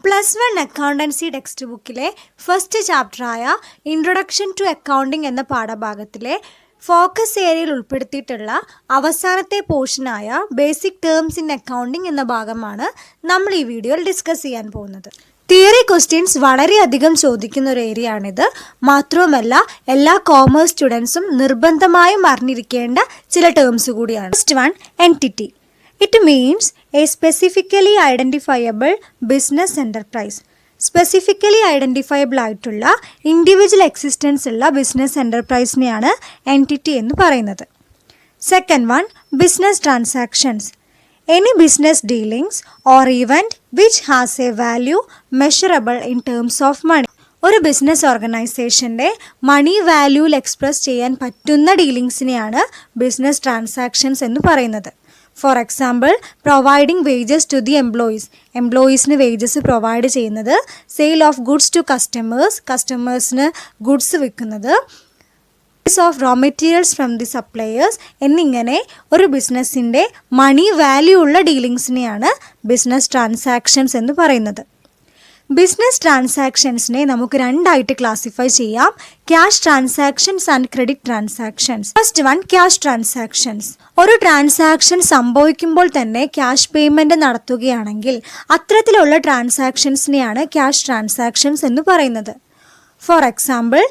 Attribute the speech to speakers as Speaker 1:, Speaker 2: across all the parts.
Speaker 1: +1 accountancy text ബുക്കിലെ first ചാപ്റ്ററായ introduction to accounting എന്ന പാഠഭാഗത്തിലെ ഫോക്കസ് ഏരിയയിൽ ഉൾപ്പെടുത്തിയിട്ടുള്ള അവസാനത്തെ പോർഷനായ ബേസിക് ടേംസ് ഇൻ അക്കൗണ്ടിംഗ് എന്ന ഭാഗമാണ് നമ്മൾ ഈ വീഡിയോയിൽ ഡിസ്കസ് ചെയ്യാൻ പോകുന്നത്. തിയറി ക്വസ്റ്റ്യൻസ് വളരെയധികം ചോദിക്കുന്ന ഒരു ഏരിയ ആണിത്. മാത്രവുമല്ല എല്ലാ കോമേഴ്സ് സ്റ്റുഡൻസും നിർബന്ധമായും അറിഞ്ഞിരിക്കേണ്ട ചില ടേംസ് കൂടിയാണ്. First one, entity. It means A specifically identifiable business enterprise. Specifically identifiable ആയിട്ടുള്ള ഇൻഡിവിജ്വൽ എക്സിസ്റ്റൻസ് ഉള്ള ബിസിനസ് എൻ്റർപ്രൈസിനെയാണ് എൻറ്റിറ്റി എന്ന് പറയുന്നത്. Second one, business transactions. Any business dealings or event which has a value measurable in terms of money. ഒരു business ഓർഗനൈസേഷൻ്റെ money വാല്യൂവിൽ express ചെയ്യാൻ പറ്റുന്ന ഡീലിങ്സിനെയാണ് ബിസിനസ് ട്രാൻസാക്ഷൻസ് എന്ന് പറയുന്നത്. For example, providing wages to the എംപ്ലോയീസിന് വേജസ് പ്രൊവൈഡ് ചെയ്യുന്നത്, സെയിൽ ഓഫ് ഗുഡ്സ് ടു കസ്റ്റമേഴ്സിന് ഗുഡ്സ് വിൽക്കുന്നത്, of raw materials from the suppliers എന്നിങ്ങനെ ഒരു ബിസിനസ്സിൻ്റെ മണി വാല്യൂ ഉള്ള ഡീലിങ്സിനെയാണ് ബിസിനസ് ട്രാൻസാക്ഷൻസ് എന്ന് പറയുന്നത്. ബിസിനസ് ട്രാൻസാക്ഷൻസിനെ നമുക്ക് രണ്ടായിട്ട് ക്ലാസിഫൈ ചെയ്യാം: cash transactions and credit transactions. First one, cash transactions. ഒരു ട്രാൻസാക്ഷൻ സംഭവിക്കുമ്പോൾ തന്നെ ക്യാഷ് പേയ്മെൻറ്റ് നടത്തുകയാണെങ്കിൽ അത്തരത്തിലുള്ള ട്രാൻസാക്ഷൻസിനെയാണ് ക്യാഷ് ട്രാൻസാക്ഷൻസ് എന്ന് പറയുന്നത്. ഫോർ എക്സാമ്പിൾ,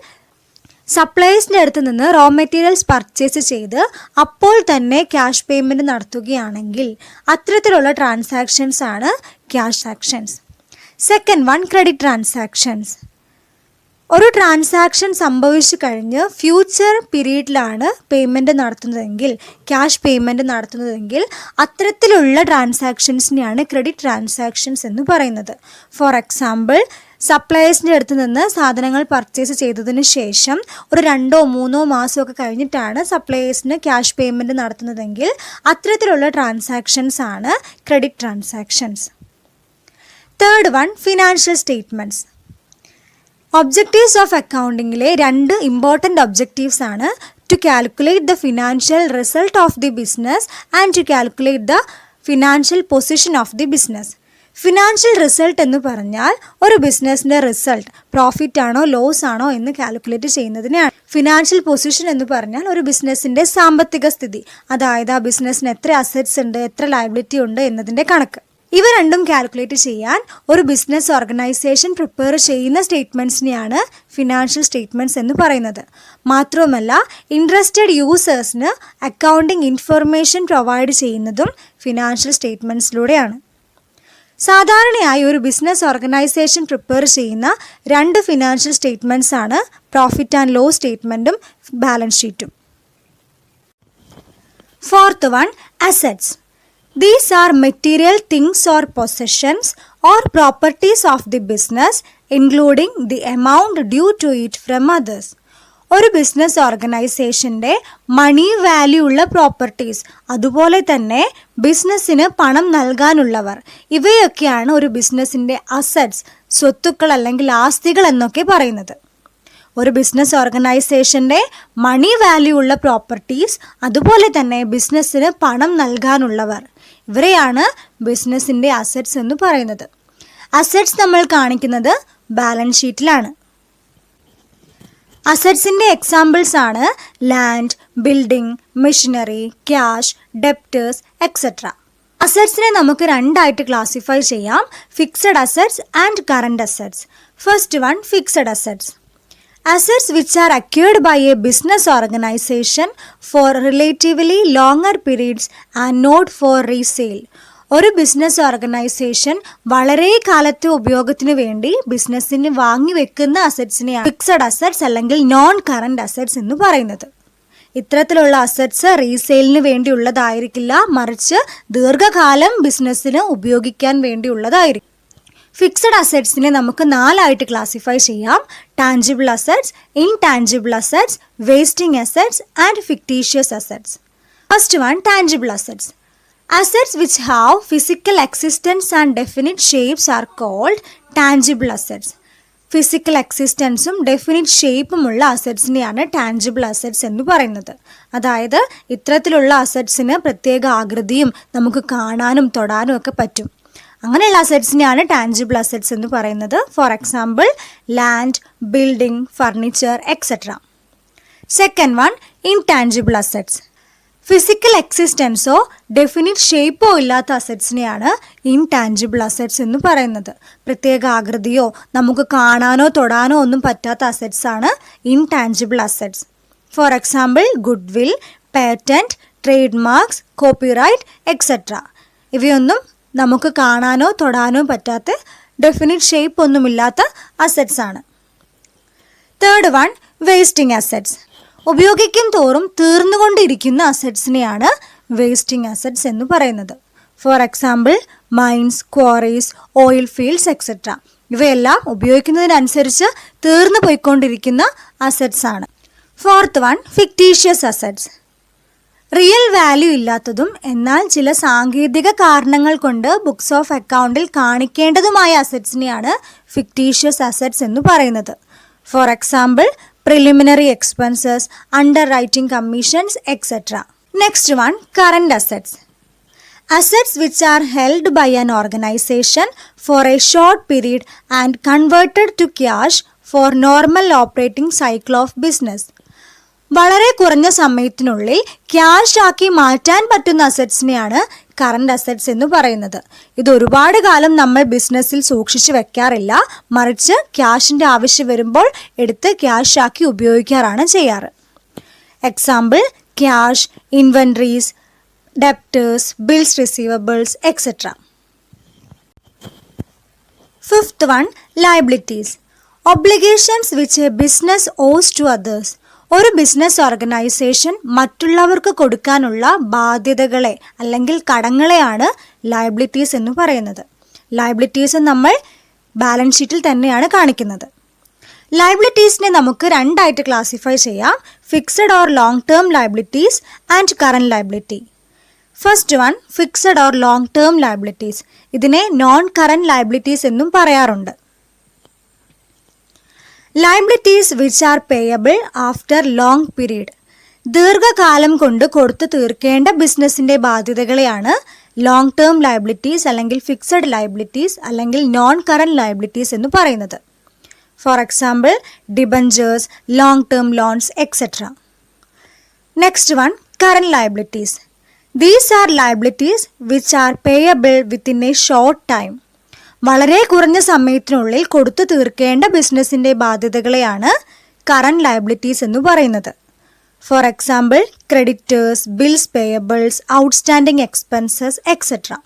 Speaker 1: സപ്ലയേഴ്സിൻ്റെ അടുത്ത് നിന്ന് റോ മെറ്റീരിയൽസ് പർച്ചേസ് ചെയ്ത് അപ്പോൾ തന്നെ ക്യാഷ് പേയ്മെൻറ്റ് നടത്തുകയാണെങ്കിൽ അത്തരത്തിലുള്ള ട്രാൻസാക്ഷൻസ് ആണ് cash actions. Second one, credit transactions. ഒരു ട്രാൻസാക്ഷൻ സംഭവിച്ചു കഴിഞ്ഞ് ഫ്യൂച്ചർ പീരീഡിലാണ് പേയ്മെൻറ്റ് നടത്തുന്നതെങ്കിൽ, ക്യാഷ് പേയ്മെൻറ്റ് നടത്തുന്നതെങ്കിൽ അത്തരത്തിലുള്ള ട്രാൻസാക്ഷൻസിനെയാണ് ക്രെഡിറ്റ് ട്രാൻസാക്ഷൻസ് എന്ന് പറയുന്നത്. ഫോർ എക്സാമ്പിൾ, സപ്ലയേഴ്സിൻ്റെ അടുത്ത് നിന്ന് സാധനങ്ങൾ പർച്ചേസ് ചെയ്തതിന് ശേഷം ഒരു 2-3 മാസമൊക്കെ കഴിഞ്ഞിട്ടാണ് സപ്ലയേഴ്സിന് ക്യാഷ് പേയ്മെൻറ്റ് നടത്തുന്നതെങ്കിൽ അത്തരത്തിലുള്ള ട്രാൻസാക്ഷൻസ് ആണ് credit transactions. Third one, financial statements. Objectives of അക്കൗണ്ടിങ്ങിലെ 2 ഇമ്പോർട്ടൻ്റ് ഒബ്ജക്റ്റീവ്സ് ആണ്: to calculate the financial result of the business and to calculate the financial position of the business. Financial result എന്ന് പറഞ്ഞാൽ ഒരു ബിസിനസ്സിൻ്റെ result profit ആണോ loss ആണോ എന്ന് calculate ചെയ്യുന്നതിനാണ്. ഫിനാൻഷ്യൽ പൊസിഷൻ എന്ന് പറഞ്ഞാൽ ഒരു ബിസിനസ്സിൻ്റെ സാമ്പത്തിക സ്ഥിതി, അതായത് ആ ബിസിനസ്സിന് എത്ര അസറ്റ്സ് ഉണ്ട്, എത്ര ലയബിലിറ്റി ഉണ്ട് എന്നതിൻ്റെ കണക്ക്. ഇവ രണ്ടും കാൽക്കുലേറ്റ് ചെയ്യാൻ ഒരു ബിസിനസ് ഓർഗനൈസേഷൻ പ്രിപ്പയർ ചെയ്യുന്ന സ്റ്റേറ്റ്മെൻറ്റ്സിനെയാണ് ഫിനാൻഷ്യൽ സ്റ്റേറ്റ്മെൻറ്റ്സ് എന്ന് പറയുന്നത്. മാത്രവുമല്ല, ഇൻട്രസ്റ്റഡ് യൂസേഴ്സിന് അക്കൗണ്ടിങ് ഇൻഫർമേഷൻ പ്രൊവൈഡ് ചെയ്യുന്നതും ഫിനാൻഷ്യൽ സ്റ്റേറ്റ്മെൻറ്റ്സിലൂടെയാണ്. സാധാരണയായി ഒരു ബിസിനസ് ഓർഗനൈസേഷൻ പ്രിപ്പയർ ചെയ്യുന്ന 2 ഫിനാൻഷ്യൽ സ്റ്റേറ്റ്മെൻറ്റ്സ് ആണ് പ്രോഫിറ്റ് ആൻഡ് ലോസ് സ്റ്റേറ്റ്മെൻറ്റും ബാലൻസ് ഷീറ്റും. Fourth one, assets. These are material things or possessions or properties of the business, including the amount due to it from others. ഒരു business ഓർഗനൈസേഷൻ്റെ മണി value ഉള്ള properties, അതുപോലെ തന്നെ ബിസിനസ്സിന് പണം നൽകാനുള്ളവർ, ഇവയൊക്കെയാണ് ഒരു ബിസിനസ്സിൻ്റെ അസറ്റ്സ്, സ്വത്തുക്കൾ അല്ലെങ്കിൽ ആസ്തികൾ എന്നൊക്കെ പറയുന്നത്. ഒരു ബിസിനസ് ഓർഗനൈസേഷൻ്റെ മണി വാല്യൂ ഉള്ള പ്രോപ്പർട്ടീസ്, അതുപോലെ തന്നെ ബിസിനസ്സിന് പണം നൽകാനുള്ളവർ, ഇവരെയാണ് ബിസിനസ്സിൻ്റെ അസറ്റ്സ് എന്ന് പറയുന്നത്. അസറ്റ്സ് നമ്മൾ കാണിക്കുന്നത് ബാലൻസ് ഷീറ്റിലാണ്. അസറ്റ്സിൻ്റെ എക്സാമ്പിൾസ് ആണ് land, building, machinery, cash, debtors etcetera. അസറ്റ്സിനെ നമുക്ക് രണ്ടായിട്ട് ക്ലാസിഫൈ ചെയ്യാം: fixed assets and current assets. First one, fixed assets. Assets which are acquired by a business organization for relatively longer periods and not for resale. ഒരു business organisation വളരെ കാലത്തെ ഉപയോഗത്തിന് വേണ്ടി ബിസിനസ്സിന് വാങ്ങി വെക്കുന്ന അസറ്റ്സിനെയാണ് ഫിക്സഡ് അസറ്റ്സ് അല്ലെങ്കിൽ നോൺ കറണ്ട് അസറ്റ്സ് എന്ന് പറയുന്നത്. ഇത്തരത്തിലുള്ള അസറ്റ്സ് റീസെയിലിന് വേണ്ടിയുള്ളതായിരിക്കില്ല, മറിച്ച് ദീർഘകാലം ബിസിനസ്സിന് ഉപയോഗിക്കാൻ വേണ്ടിയുള്ളതായിരിക്കും. ഫിക്സഡ് അസറ്റ്സിനെ നമുക്ക് 4 ആയിട്ട് ക്ലാസിഫൈ ചെയ്യാം: tangible assets, intangible assets, wasting assets and fictitious assets. First one, tangible assets. Assets which have physical existence and definite shapes are called tangible assets. Physical എക്സിസ്റ്റൻസും ഡെഫിനിറ്റ് ഷേപ്പുമുള്ള അസറ്റ്സിനെയാണ് ടാഞ്ചിബിൾ അസറ്റ്സ് എന്ന് പറയുന്നത്. അതായത് ഇത്തരത്തിലുള്ള അസറ്റ്സിന് പ്രത്യേക ആകൃതിയും നമുക്ക് കാണാനും തൊടാനും ഒക്കെ പറ്റും. അങ്ങനെയുള്ള അസറ്റ്സിനെയാണ് ടാൻജിബിൾ അസറ്റ്സ് എന്ന് പറയുന്നത്. For example land, building, furniture etcetera. Second one intangible assets. Physical എക്സിസ്റ്റൻസോ ഡെഫിനിറ്റ് ഷേപ്പോ ഇല്ലാത്ത അസറ്റ്സിനെയാണ് ഇൻടാൻജിബിൾ അസറ്റ്സ് എന്ന് പറയുന്നത്. പ്രത്യേക ആകൃതിയോ നമുക്ക് കാണാനോ തൊടാനോ ഒന്നും പറ്റാത്ത അസറ്റ്സ് ആണ് intangible assets. For example goodwill, patent, trade marks, copyright etcetera. ഇവയൊന്നും നമുക്ക് കാണാനോ തൊടാനോ പറ്റാത്ത ഡെഫിനിറ്റ് ഷേപ്പ് ഒന്നുമില്ലാത്ത അസറ്റ്സ് ആണ്. Third one wasting assets. ഉപയോഗിക്കും തോറും തീർന്നുകൊണ്ടിരിക്കുന്ന അസറ്റ്സിനെയാണ് വേസ്റ്റിംഗ് അസറ്റ്സ് എന്ന് പറയുന്നത്. For example mines, quarries, oil fields etcetera. ഇവയെല്ലാം ഉപയോഗിക്കുന്നതിനനുസരിച്ച് തീർന്നു പോയിക്കൊണ്ടിരിക്കുന്ന അസറ്റ്സ് ആണ്. Fourth one fictitious assets. Real value ഇല്ലാത്തതും എന്നാൽ ചില സാങ്കേതിക കാരണങ്ങൾ കൊണ്ട് ബുക്സ് ഓഫ് അക്കൗണ്ടിൽ കാണിക്കേണ്ടതുമായ അസറ്റ്സിനെയാണ് ഫിക്റ്റീഷ്യസ് അസറ്റ്സ് എന്ന് പറയുന്നത്. For example preliminary expenses, under writing commissions etcetera. Next one current assets. Assets which are held by an organization for a short period and converted to cash for normal operating cycle of business. വളരെ കുറഞ്ഞ സമയത്തിനുള്ളിൽ cash ആക്കി മാറ്റാൻ പറ്റുന്ന അസറ്റ്സിനെയാണ് current assets എന്ന് പറയുന്നത്. ഇത് ഒരുപാട് കാലം നമ്മൾ ബിസിനസ്സിൽ സൂക്ഷിച്ചു വെക്കാറില്ല, മറിച്ച് ക്യാഷിൻ്റെ ആവശ്യം വരുമ്പോൾ എടുത്ത് ക്യാഷ് ആക്കി ഉപയോഗിക്കാറാണ് ചെയ്യാറ്. Example cash, inventories, debtors, bills receivables, etc. Fifth one, liabilities. Obligations which a business owes to others. ഒരു ബിസിനസ് ഓർഗനൈസേഷൻ മറ്റുള്ളവർക്ക് കൊടുക്കാനുള്ള ബാധ്യതകളെ അല്ലെങ്കിൽ കടങ്ങളെയാണ് ലയബിലിറ്റീസ് എന്ന് പറയുന്നത്. ലയബിലിറ്റീസ് നമ്മൾ ബാലൻസ് ഷീറ്റിൽ തന്നെയാണ് കാണിക്കുന്നത്. ലയബിലിറ്റീസിനെ നമുക്ക് രണ്ടായിട്ട് ക്ലാസിഫൈ ചെയ്യാം: fixed or long term liabilities and current liability. First one, fixed or long term liabilities. ഇതിനെ നോൺ കറന്റ് ലയബിലിറ്റീസ് എന്നും പറയാറുണ്ട്. Liabilities which are payable after long period. ദീർഘകാലം കൊണ്ട് കൊടുത്തു തീർക്കേണ്ട ബിസിനസ്സിൻ്റെ ബാധ്യതകളെയാണ് ലോങ് ടേം ലയബിലിറ്റീസ് അല്ലെങ്കിൽ ഫിക്സഡ് ലയബിലിറ്റീസ് അല്ലെങ്കിൽ നോൺ കറന്റ് ലയബിലിറ്റീസ് എന്ന് പറയുന്നത്. For example debentures, long term loans etcetera. Next one, current liabilities. These are liabilities which are payable within a short time. വളരെ കുറഞ്ഞ സമയത്തിനുള്ളിൽ കൊടുത്തു തീർക്കേണ്ട ബിസിനസ്സിൻ്റെ ബാധ്യതകളെയാണ് കറന്റ് ലയബിലിറ്റീസ് എന്ന് പറയുന്നത്. For example creditors, bills payables, outstanding expenses etcetera.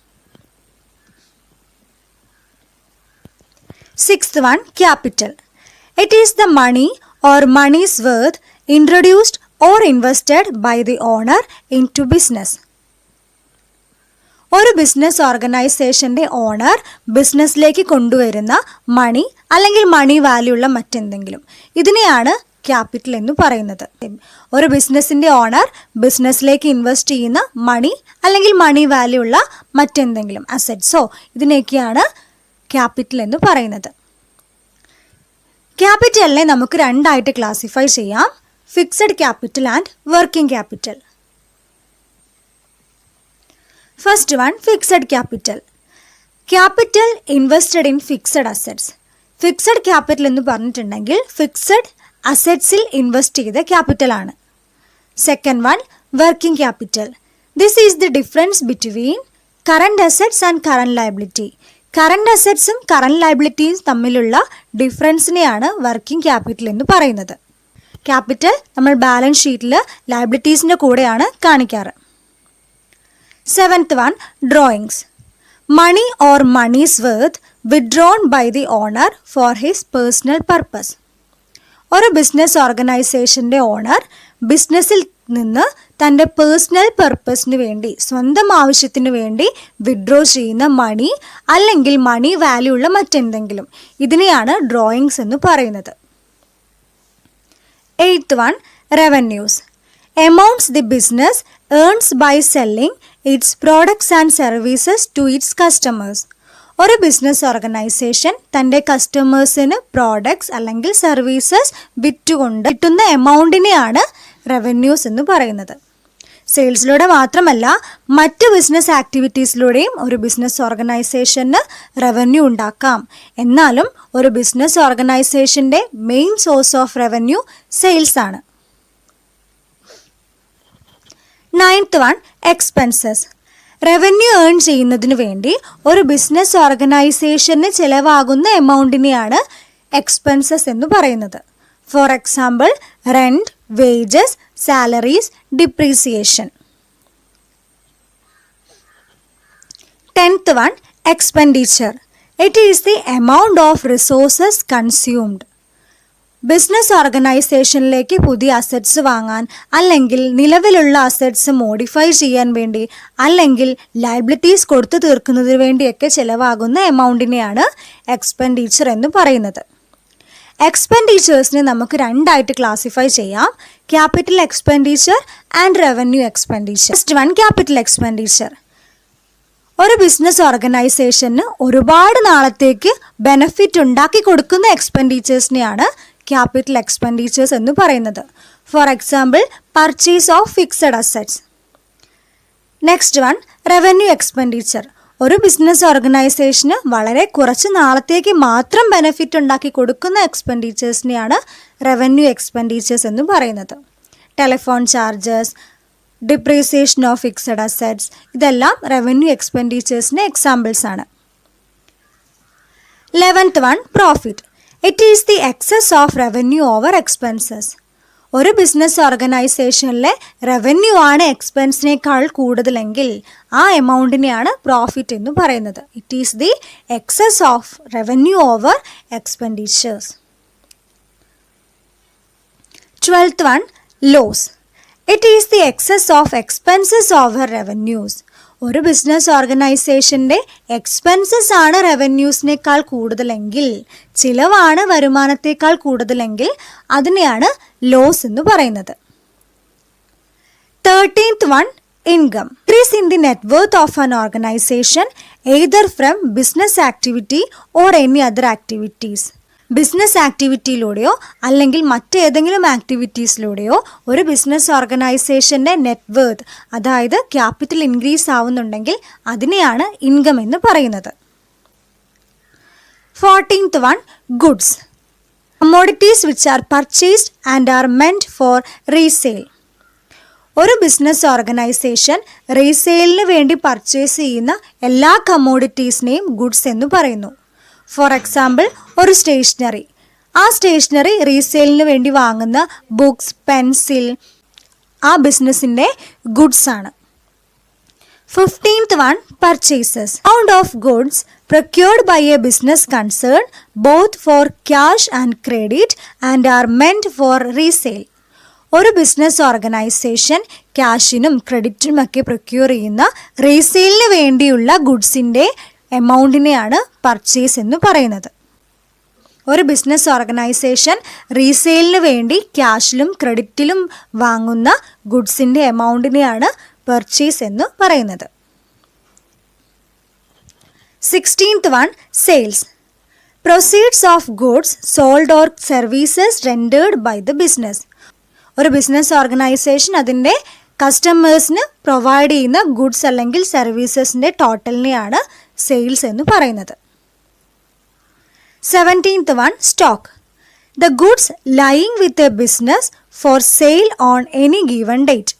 Speaker 1: Sixth one, capital. It is the money or money's worth introduced or invested by the owner into business. ഒരു business ഓർഗനൈസേഷൻ്റെ ഓണർ ബിസിനസ്സിലേക്ക് കൊണ്ടുവരുന്ന മണി അല്ലെങ്കിൽ മണി വാല്യൂ ഉള്ള മറ്റെന്തെങ്കിലും, ഇതിനെയാണ് ക്യാപിറ്റൽ എന്ന് പറയുന്നത്. ഒരു ബിസിനസ്സിൻ്റെ ഓണർ ബിസിനസ്സിലേക്ക് ഇൻവെസ്റ്റ് ചെയ്യുന്ന മണി അല്ലെങ്കിൽ മണി വാല്യൂ ഉള്ള മറ്റെന്തെങ്കിലും അസറ്റ്സോ, ഇതിനെയൊക്കെയാണ് ക്യാപിറ്റൽ എന്ന് പറയുന്നത്. ക്യാപിറ്റലിനെ നമുക്ക് രണ്ടായിട്ട് ക്ലാസിഫൈ ചെയ്യാം: fixed capital and working capital. First one, fixed capital. Capital invested in fixed assets. Fixed capital എന്ന് പറഞ്ഞിട്ടുണ്ടെങ്കിൽ ഫിക്സഡ് അസറ്റ്സിൽ ഇൻവെസ്റ്റ് ചെയ്ത ക്യാപിറ്റലാണ്. Second one, working capital. This is the difference between current assets and current liability. Current അസറ്റ്സും current ലയബിലിറ്റിയും തമ്മിലുള്ള ഡിഫറൻസിനെയാണ് working capital എന്ന് പറയുന്നത്. ക്യാപിറ്റൽ നമ്മൾ ബാലൻസ് ഷീറ്റിൽ ലയബിലിറ്റീസിൻ്റെ കൂടെയാണ് കാണിക്കാറ്. Seventh one, drawings. Money or moneys worth withdrawn by the owner for his personal purpose. ഒരു ബിസിനസ് ഓർഗനൈസേഷൻ്റെ ഓണർ ബിസിനസ്സിൽ നിന്ന് തൻ്റെ പേഴ്സണൽ പർപ്പസിന് വേണ്ടി, സ്വന്തം ആവശ്യത്തിന് വേണ്ടി വിഡ്രോ ചെയ്യുന്ന മണി അല്ലെങ്കിൽ മണി വാല്യൂ ഉള്ള മറ്റെന്തെങ്കിലും, ഇതിനെയാണ് ഡ്രോയിങ്സ് എന്ന് പറയുന്നത്. Eighth one, revenues. Amounts the business earns by selling its products and services to its customers. ഒരു ബിസിനസ് ഓർഗനൈസേഷൻ തൻ്റെ കസ്റ്റമേഴ്സിന് പ്രോഡക്ട്സ് അല്ലെങ്കിൽ സർവീസസ് വിറ്റുകൊണ്ട് കിട്ടുന്ന എമൗണ്ടിനെയാണ് റവന്യൂസ് എന്ന് പറയുന്നത്. സെയിൽസിലൂടെ മാത്രമല്ല മറ്റ് ബിസിനസ് ആക്ടിവിറ്റീസിലൂടെയും ഒരു ബിസിനസ് ഓർഗനൈസേഷന് റവന്യൂ ഉണ്ടാക്കാം. എന്നാലും ഒരു ബിസിനസ് ഓർഗനൈസേഷൻ്റെ main source of revenue sales ആണ്. 9th one, expenses. Revenue earn ചെയ്യുന്നതിന് വേണ്ടി ഒരു ബിസിനസ് ഓർഗനൈസേഷന് ചിലവാകുന്ന എമൗണ്ടിനെയാണ് എക്സ്പെൻസസ് എന്ന് പറയുന്നത്. For example, rent, wages, salaries, depreciation. 10th one, expenditure. It is the amount of resources consumed. Business ഓർഗനൈസേഷനിലേക്ക് പുതിയ അസറ്റ്സ് വാങ്ങാൻ, അല്ലെങ്കിൽ നിലവിലുള്ള അസറ്റ്സ് മോഡിഫൈ ചെയ്യാൻ വേണ്ടി, അല്ലെങ്കിൽ ലയബിലിറ്റീസ് കൊടുത്തു തീർക്കുന്നതിന് വേണ്ടിയൊക്കെ ചിലവാകുന്ന എമൗണ്ടിനെയാണ് എക്സ്പെൻഡിച്ചർ എന്ന് പറയുന്നത്. എക്സ്പെൻഡിച്ചേഴ്സിനെ നമുക്ക് രണ്ടായിട്ട് ക്ലാസിഫൈ ചെയ്യാം: capital expenditure and revenue expenditure. First one, capital expenditure. ഒരു ബിസിനസ് ഓർഗനൈസേഷന് ഒരുപാട് നാളത്തേക്ക് ബെനഫിറ്റ് ഉണ്ടാക്കി കൊടുക്കുന്ന എക്സ്പെൻഡിച്ചേഴ്സിനെയാണ് ക്യാപിറ്റൽ എക്സ്പെൻഡിച്ചേഴ്സ് എന്ന് പറയുന്നത്. For example, purchase of fixed assets. Next one, revenue expenditure. ഒരു ബിസിനസ് ഓർഗനൈസേഷന് വളരെ കുറച്ച് നാളത്തേക്ക് മാത്രം ബെനഫിറ്റ് ഉണ്ടാക്കി കൊടുക്കുന്ന എക്സ്പെൻഡിച്ചേഴ്സിനെയാണ് റവന്യൂ എക്സ്പെൻഡിച്ചേഴ്സ് എന്ന് പറയുന്നത്. Telephone charges, depreciation of fixed assets, ഇതെല്ലാം റവന്യൂ എക്സ്പെൻഡിച്ചേഴ്സിൻ്റെ എക്സാമ്പിൾസ് ആണ്. 11th one, profit. It is the excess of revenue over expenses. ഒരു ബിസിനസ് ഓർഗനൈസേഷനിലെ റവന്യൂ ആണ് എക്സ്പെൻസിനേക്കാൾ കൂടുതലെങ്കിൽ ആ എമൗണ്ടിനെയാണ് പ്രോഫിറ്റ് എന്ന് പറയുന്നത്. It is the excess of revenue over expenditures. 12th one, loss. It is the excess of expenses over revenues. ഒരു ബിസിനസ് ഓർഗനൈസേഷൻ്റെ എക്സ്പെൻസസ് ആണ് റവന്യൂസിനേക്കാൾ കൂടുതലെങ്കിൽ, ചിലവാണ് വരുമാനത്തേക്കാൾ കൂടുതലെങ്കിൽ അതിനെയാണ് ലോസ് എന്ന് പറയുന്നത്. 13th one, income. Increase in the net worth of an organisation either from business activity or any other activities. Business ആക്ടിവിറ്റിയിലൂടെയോ അല്ലെങ്കിൽ മറ്റേതെങ്കിലും ആക്ടിവിറ്റീസിലൂടെയോ ഒരു ബിസിനസ് ഓർഗനൈസേഷൻ്റെ നെറ്റ് വർത്ത്, അതായത് ക്യാപിറ്റൽ ഇൻക്രീസ് ആവുന്നുണ്ടെങ്കിൽ അതിനെയാണ് ഇൻകം എന്ന് പറയുന്നത്. 14th one, goods. Commodities which are purchased and are meant for resale. ഒരു ബിസിനസ് ഓർഗനൈസേഷൻ റീസെയിലിന് വേണ്ടി പർച്ചേസ് ചെയ്യുന്ന എല്ലാ കമ്മോഡിറ്റീസിനെയും ഗുഡ്സ് എന്ന് പറയുന്നു. ഫോർ എക്സാമ്പിൾ, ഒരു സ്റ്റേഷനറി. ആ സ്റ്റേഷനറി റീസെയിലിന് വേണ്ടി വാങ്ങുന്ന ബുക്സ്, പെൻസിൽ ആ ബിസിനസ്സിൻ്റെ ഗുഡ്സ് ആണ്. 15th one, purchases. amount of goods procured by a business concern both for cash and credit and are meant for resale. ഒരു ബിസിനസ് ഓർഗനൈസേഷൻ ക്യാഷിനും ക്രെഡിറ്റിനുമൊക്കെ പ്രൊക്യൂർ ചെയ്യുന്ന റീസെയിലിന് വേണ്ടിയുള്ള ഗുഡ്സിൻ്റെ എമൗണ്ടിനെയാണ് പർച്ചേസ് എന്ന് പറയുന്നത്. ഒരു ബിസിനസ് ഓർഗനൈസേഷൻ റീസെയിലിന് വേണ്ടി ക്യാഷിലും ക്രെഡിറ്റിലും വാങ്ങുന്ന ഗുഡ്സിൻ്റെ എമൗണ്ടിനെയാണ് പർച്ചേസ് എന്ന് പറയുന്നത്. 16th one, sales. Proceeds of goods sold or services rendered by the business. ഒരു ബിസിനസ് ഓർഗനൈസേഷൻ അതിൻ്റെ കസ്റ്റമേഴ്സിന് പ്രൊവൈഡ് ചെയ്യുന്ന ഗുഡ്സ് അല്ലെങ്കിൽ സർവീസസിൻ്റെ ടോട്ടലിനെയാണ് സെയിൽസ് എന്ന് പറയുന്നത്. 17th one, stock. The goods lying with a business for sale on any given date.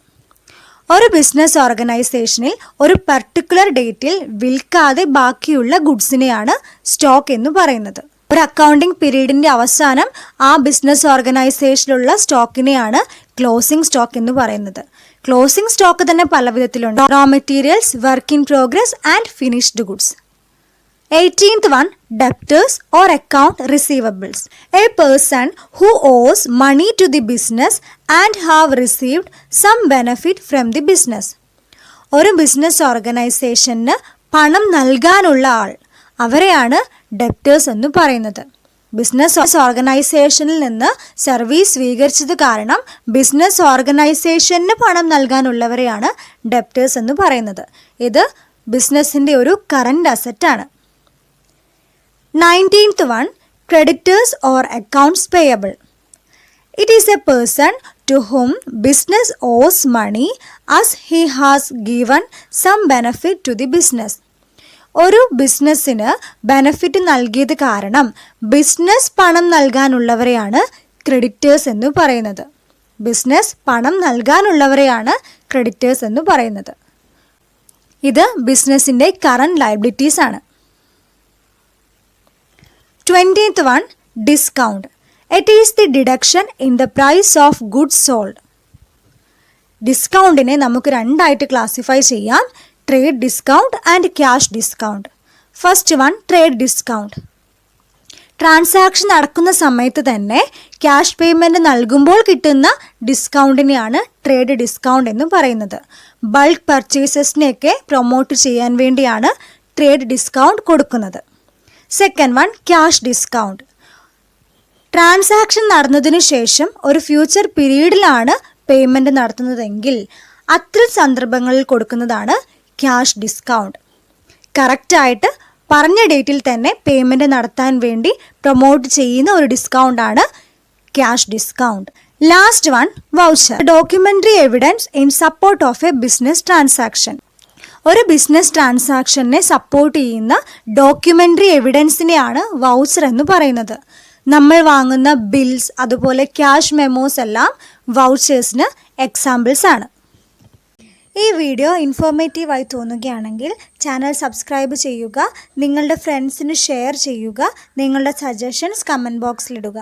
Speaker 1: ഒരു business ഓർഗനൈസേഷനിൽ ഒരു പർട്ടിക്കുലർ ഡേറ്റിൽ വിൽക്കാതെ ബാക്കിയുള്ള ഗുഡ്സിനെയാണ് സ്റ്റോക്ക് എന്ന് പറയുന്നത്. ഒരു അക്കൗണ്ടിംഗ് പീരീഡിൻ്റെ അവസാനം ആ ബിസിനസ് ഓർഗനൈസേഷനിലുള്ള സ്റ്റോക്കിനെയാണ് ക്ലോസിംഗ് സ്റ്റോക്ക് എന്ന് പറയുന്നത്. ക്ലോസിംഗ് സ്റ്റോക്ക് തന്നെ പല വിധത്തിലുണ്ട്: raw materials, work in progress and finished goods. 18th one, debtors or account receivables. A person who owes money to the business and have received some benefit from the business. ഒരു business ഓർഗനൈസേഷന് പണം നൽകാനുള്ള ആൾ, അവരെയാണ് debtors എന്ന് പറയുന്നത്. Business ഓർഗനൈസേഷനിൽ നിന്ന് service സ്വീകരിച്ചത് കാരണം ബിസിനസ് ഓർഗനൈസേഷന് പണം നൽകാനുള്ളവരെയാണ് ഡെപ്റ്റേഴ്സ് എന്ന് പറയുന്നത്. ഇത് ബിസിനസ്സിൻ്റെ ഒരു കറണ്ട് അസറ്റാണ്. 19th one, creditors or accounts payable. It is a person to whom business owes money as he has given some benefit to the business. ഒരു ബിസിനസ്സിന് ബെനഫിറ്റ് നൽകിയത് കാരണം ബിസിനസ് പണം നൽകാനുള്ളവരെയാണ് ക്രെഡിറ്റേഴ്സ് എന്ന് പറയുന്നത്. ബിസിനസ് പണം നൽകാനുള്ളവരെയാണ് ക്രെഡിറ്റേഴ്സ് എന്ന് പറയുന്നത്. ഇത് ബിസിനസ്സിൻ്റെ കറന്റ് ലയബിലിറ്റീസ് ആണ്. 20th one, discount. It is the deduction in the price of goods sold. ഡിസ്കൗണ്ടിനെ നമുക്ക് രണ്ടായിട്ട് ക്ലാസിഫൈ ചെയ്യാം, trade discount and cash discount. First one, trade discount. Transaction നടക്കുന്ന സമയത്ത് തന്നെ ക്യാഷ് പേയ്മെൻറ്റ് നൽകുമ്പോൾ കിട്ടുന്ന ഡിസ്കൗണ്ടിനെയാണ് ട്രേഡ് ഡിസ്കൗണ്ട് എന്ന് പറയുന്നത്. ബൾക്ക് പർച്ചേസസിനെയൊക്കെ പ്രൊമോട്ട് ചെയ്യാൻ വേണ്ടിയാണ് ട്രേഡ് ഡിസ്കൗണ്ട് കൊടുക്കുന്നത്. Second one, cash discount. Transaction നടന്നതിന് ശേഷം ഒരു ഫ്യൂച്ചർ പീരീഡിലാണ് പേയ്മെൻറ്റ് നടത്തുന്നതെങ്കിൽ അത്തരം സന്ദർഭങ്ങളിൽ കൊടുക്കുന്നതാണ് ക്യാഷ് ഡിസ്കൗണ്ട്. കറക്റ്റായിട്ട് പറഞ്ഞ ഡേറ്റിൽ തന്നെ പേയ്മെൻറ്റ് നടത്താൻ വേണ്ടി പ്രൊമോട്ട് ചെയ്യുന്ന ഒരു ഡിസ്കൗണ്ടാണ് cash discount. Last one, voucher. Documentary evidence in support of a business transaction. ഒരു ബിസിനസ് ട്രാൻസാക്ഷനെ സപ്പോർട്ട് ചെയ്യുന്ന ഡോക്യുമെൻ്ററി എവിഡൻസിനെയാണ് വൗച്ചർ എന്ന് പറയുന്നത്. നമ്മൾ വാങ്ങുന്ന ബിൽസ്, അതുപോലെ ക്യാഷ് മെമ്മോസ് എല്ലാം വൗച്ചേഴ്സിന് എക്സാമ്പിൾസ് ആണ്. ഈ വീഡിയോ ഇൻഫോർമേറ്റീവായി തോന്നുകയാണെങ്കിൽ ചാനൽ സബ്സ്ക്രൈബ് ചെയ്യുക, നിങ്ങളുടെ ഫ്രണ്ട്സിന് ഷെയർ ചെയ്യുക, നിങ്ങളുടെ സജഷൻസ് കമൻറ്റ് ബോക്സിലിടുക.